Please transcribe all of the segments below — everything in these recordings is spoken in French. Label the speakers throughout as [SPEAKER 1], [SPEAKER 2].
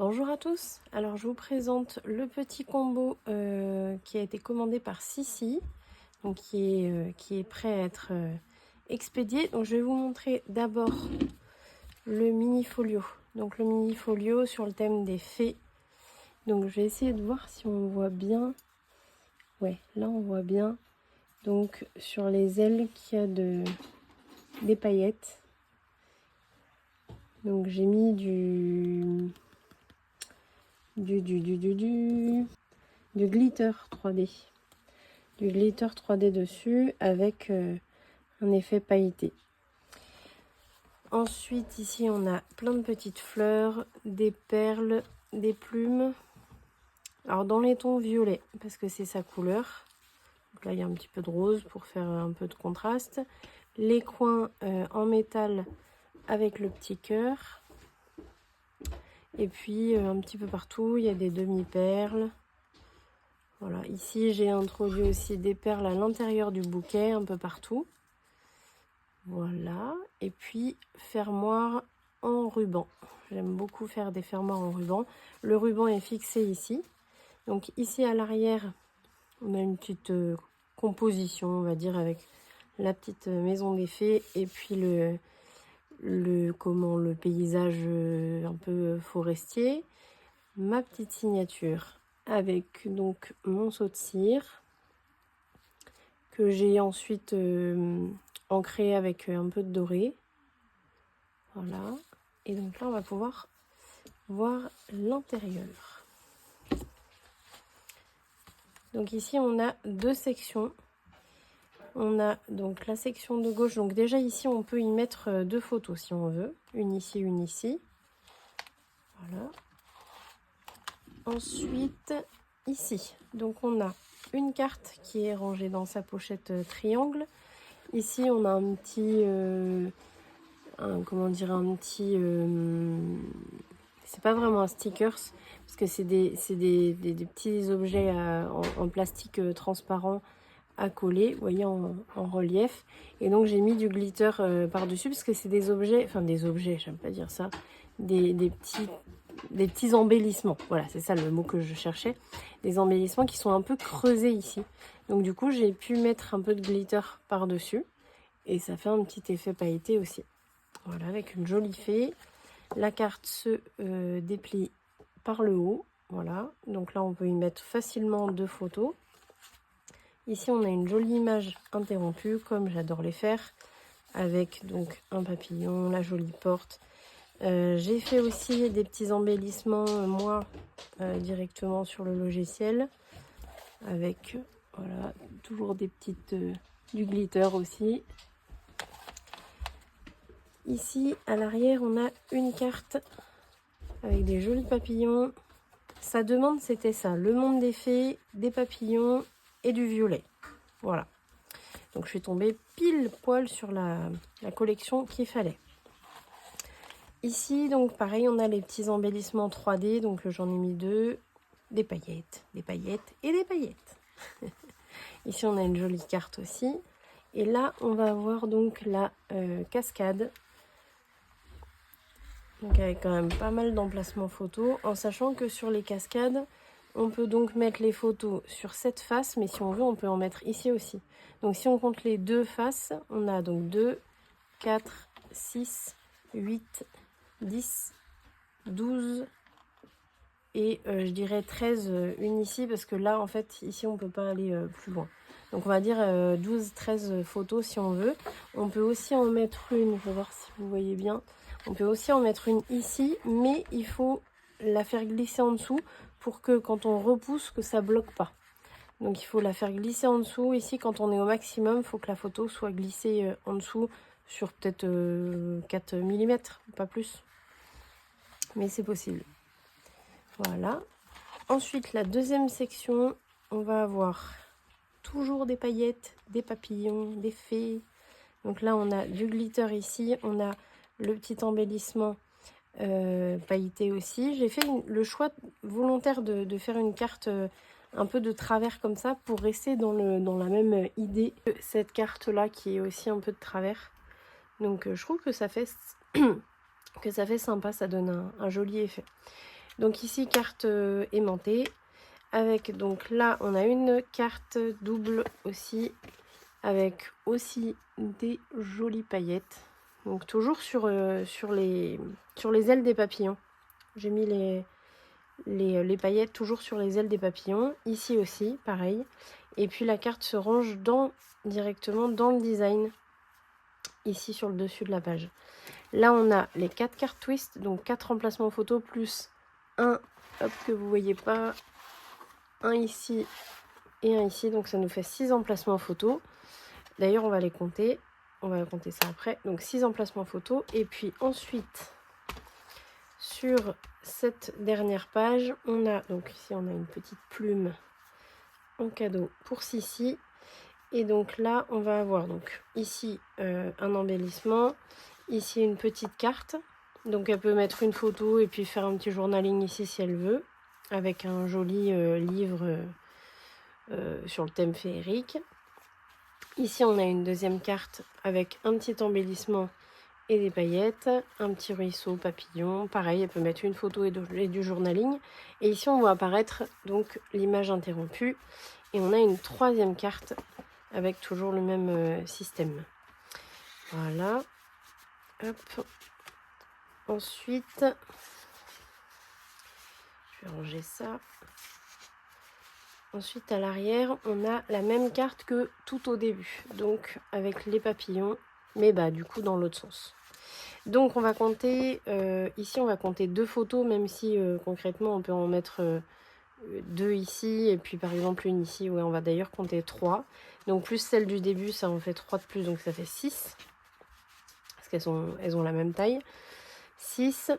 [SPEAKER 1] Bonjour à tous, alors je vous présente le petit combo qui a été commandé par Sissi, donc qui est prêt à être expédié. Donc je vais vous montrer d'abord le mini folio, donc le mini folio sur le thème des fées. Donc je vais essayer de voir si on voit bien, ouais là on voit bien, donc sur les ailes qu'il y a des paillettes. Donc j'ai mis du glitter 3D. Du glitter 3D dessus avec un effet pailleté. Ensuite ici on a plein de petites fleurs, des perles, des plumes. Alors dans les tons violets parce que c'est sa couleur. Donc là il y a un petit peu de rose pour faire un peu de contraste. Les coins en métal avec le petit cœur. Et puis un petit peu partout il y a des demi-perles. Voilà, ici j'ai introduit aussi des perles à l'intérieur du bouquet, un peu partout. Voilà, et puis fermoir en ruban. J'aime beaucoup faire des fermoirs en ruban. Le ruban est fixé ici. Donc ici à l'arrière, on a une petite composition, on va dire, avec la petite maison des fées et puis le paysage un peu forestier. Ma petite signature avec donc mon saut de cire que j'ai ensuite ancré avec un peu de doré. Voilà. Et donc là, on va pouvoir voir l'intérieur. Donc ici, on a deux sections. On a donc la section de gauche. Donc déjà ici, on peut y mettre deux photos si on veut. Une ici, une ici. Voilà. Ensuite, ici, donc on a une carte qui est rangée dans sa pochette triangle. Ici, on a un petit... comment dire, un petit... c'est pas vraiment un stickers, parce que c'est des petits objets en plastique transparent à coller, vous voyez, en relief. Et donc j'ai mis du glitter par-dessus, parce que c'est des objets, enfin des objets, j'aime pas dire ça, des petits embellissements. Voilà, c'est ça le mot que je cherchais. Des embellissements qui sont un peu creusés ici. Donc du coup, j'ai pu mettre un peu de glitter par-dessus. Et ça fait un petit effet pailleté aussi. Voilà, avec une jolie fée. La carte se déplie par le haut. Voilà, donc là on peut y mettre facilement deux photos. Ici on a une jolie image interrompue, comme j'adore les faire, avec donc un papillon, la jolie porte. J'ai fait aussi des petits embellissements, moi, directement sur le logiciel, avec, voilà, toujours des petites, du glitter aussi. Ici, à l'arrière, on a une carte avec des jolis papillons. Sa demande, c'était ça, le monde des fées, des papillons et du violet. Voilà. Donc, je suis tombée pile poil sur la collection qu'il fallait. Ici, donc, pareil, on a les petits embellissements 3D. Donc, j'en ai mis deux. Des paillettes et des paillettes. Ici, on a une jolie carte aussi. Et là, on va avoir donc la cascade. Donc avec quand même pas mal d'emplacements photos, en sachant que sur les cascades, on peut donc mettre les photos sur cette face, mais si on veut, on peut en mettre ici aussi. Donc si on compte les deux faces, on a donc 2, 4, 6, 8, 10, 12 et je dirais 13, une ici, parce que là, en fait, ici, on ne peut pas aller plus loin. Donc on va dire 12, 13 photos si on veut. On peut aussi en mettre une, je vais voir si vous voyez bien. On peut aussi en mettre une ici, mais il faut la faire glisser en dessous pour que quand on repousse, que ça bloque pas. Donc il faut la faire glisser en dessous. Ici, quand on est au maximum, il faut que la photo soit glissée en dessous sur peut-être 4 mm, pas plus. Mais c'est possible. Voilà. Ensuite, la deuxième section, on va avoir toujours des paillettes, des papillons, des fées. Donc là, on a du glitter ici, on a le petit embellissement pailleté aussi. J'ai fait le choix volontaire de faire une carte un peu de travers comme ça pour rester dans la même idée que cette carte-là qui est aussi un peu de travers. Donc je trouve que ça fait, que ça fait sympa, ça donne un joli effet. Donc ici, carte aimantée. Avec, donc là, on a une carte double aussi. Avec aussi des jolies paillettes. Donc toujours sur les ailes des papillons. J'ai mis les paillettes toujours sur les ailes des papillons. Ici aussi, pareil. Et puis la carte se range directement dans le design. Ici sur le dessus de la page. Là, on a les 4 cartes twist. Donc 4 emplacements photos plus un, hop, que vous voyez pas. Un ici et un ici. Donc ça nous fait 6 emplacements photos. D'ailleurs, on va les compter. On va compter ça après. Donc 6 emplacements photos. Et puis ensuite, sur cette dernière page, on a, donc ici on a une petite plume en cadeau pour Sissi. Et donc là, on va avoir donc ici un embellissement. Ici une petite carte. Donc elle peut mettre une photo et puis faire un petit journaling ici si elle veut. Avec un joli livre sur le thème féerique. Ici, on a une deuxième carte avec un petit embellissement et des paillettes, un petit ruisseau papillon. Pareil, elle peut mettre une photo et du journaling. Et ici, on voit apparaître donc l'image interrompue. Et on a une troisième carte avec toujours le même système. Voilà. Hop. Ensuite, je vais ranger ça. Ensuite, à l'arrière, on a la même carte que tout au début. Donc, avec les papillons, mais bah du coup dans l'autre sens. Donc, on va compter, ici, on va compter 2 photos, même si concrètement, on peut en mettre 2 ici, et puis par exemple une ici. Ouais, on va d'ailleurs compter 3. Donc, plus celle du début, ça en fait 3 de plus, donc ça fait 6. Parce qu'elles ont la même taille. 6.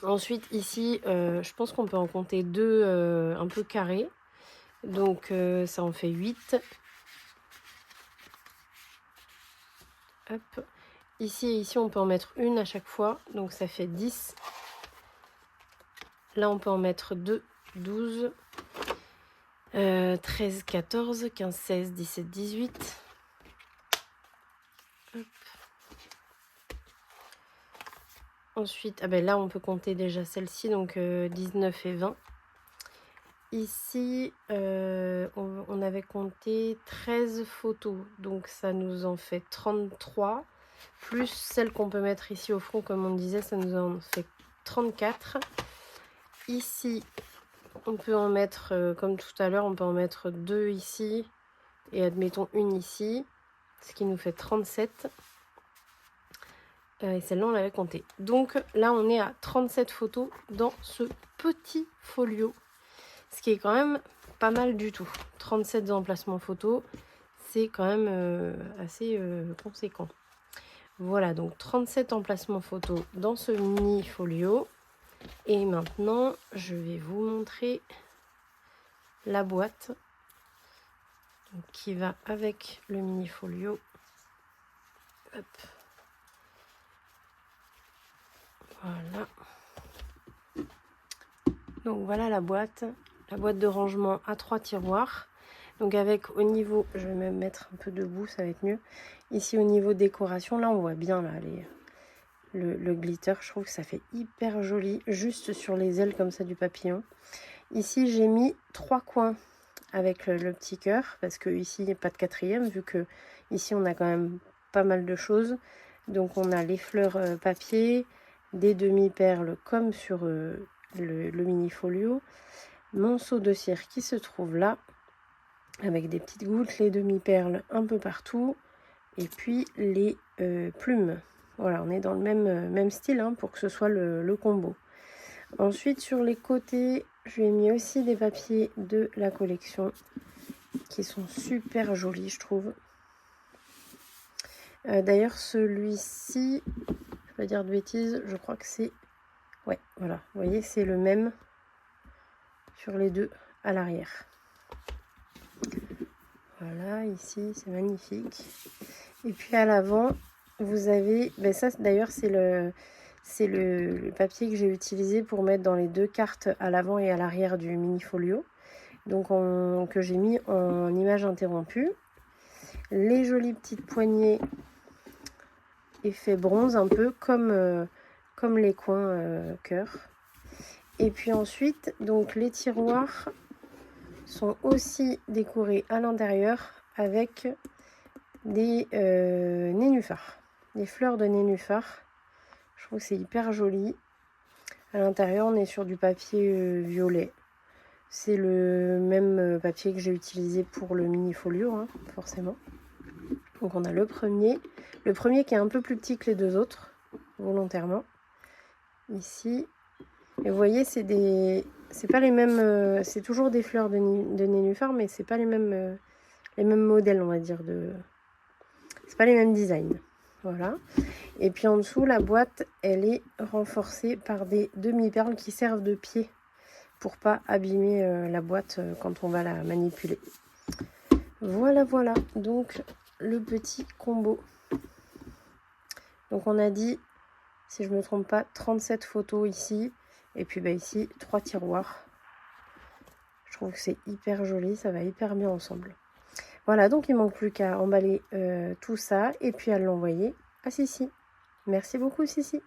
[SPEAKER 1] Ensuite, ici, je pense qu'on peut en compter 2 un peu carrés. Donc ça en fait 8. Hop. Ici et ici, on peut en mettre une à chaque fois. Donc ça fait 10. Là, on peut en mettre 2, 12, 13, 14, 15, 16, 17, 18. Hop. Ensuite, ah ben là, on peut compter déjà celle-ci. Donc 19 et 20. Ici, on avait compté 13 photos, donc ça nous en fait 33, plus celle qu'on peut mettre ici au front, comme on disait, ça nous en fait 34. Ici, on peut en mettre, comme tout à l'heure, on peut en mettre 2 ici, et admettons une ici, ce qui nous fait 37. Et celle-là, on l'avait compté. Donc là, on est à 37 photos dans ce petit folio. Ce qui est quand même pas mal du tout. 37 emplacements photos, c'est quand même assez conséquent. Voilà, donc 37 emplacements photos dans ce mini folio. Et maintenant, je vais vous montrer la boîte donc, qui va avec le mini folio. Hop. Voilà. Donc voilà la boîte de rangement à 3 tiroirs. Donc avec au niveau, je vais même mettre un peu debout, ça va être mieux. Ici au niveau décoration, là on voit bien là le glitter, je trouve que ça fait hyper joli, juste sur les ailes comme ça du papillon. Ici j'ai mis 3 coins avec le petit cœur, parce que ici il n'y a pas de quatrième, vu que ici on a quand même pas mal de choses. Donc on a les fleurs papier, des demi-perles comme sur le mini folio, mon seau de cire qui se trouve là, avec des petites gouttes, les demi-perles un peu partout, et puis les plumes. Voilà, on est dans le même style hein, pour que ce soit le combo. Ensuite, sur les côtés, je lui ai mis aussi des papiers de la collection qui sont super jolis, je trouve. D'ailleurs, celui-ci, je ne vais pas dire de bêtises, je crois que c'est... Ouais, voilà, vous voyez, c'est le même sur les deux à l'arrière. Voilà, ici, c'est magnifique. Et puis à l'avant, vous avez... Ben ça, d'ailleurs, c'est le papier que j'ai utilisé pour mettre dans les 2 cartes à l'avant et à l'arrière du mini folio. Donc, que j'ai mis en image interrompue. Les jolies petites poignées effet bronze, un peu comme les coins cœur. Et puis ensuite, donc les tiroirs sont aussi décorés à l'intérieur avec des nénuphars, des fleurs de nénuphars. Je trouve que c'est hyper joli. À l'intérieur, on est sur du papier violet. C'est le même papier que j'ai utilisé pour le mini folio, hein, forcément. Donc on a le premier qui est un peu plus petit que les deux autres, volontairement. Ici, et vous voyez, c'est pas les mêmes, c'est toujours des fleurs de nénuphar, mais c'est pas les mêmes modèles, on va dire, c'est pas les mêmes designs. Voilà. Et puis en dessous, la boîte, elle est renforcée par des demi-perles qui servent de pied pour pas abîmer la boîte quand on va la manipuler. Voilà, voilà. Donc le petit combo. Donc on a dit, si je me trompe pas, 37 photos ici. Et puis bah, ici, 3 tiroirs. Je trouve que c'est hyper joli, ça va hyper bien ensemble. Voilà, donc il ne manque plus qu'à emballer tout ça et puis à l'envoyer à Sissi. Merci beaucoup Sissi.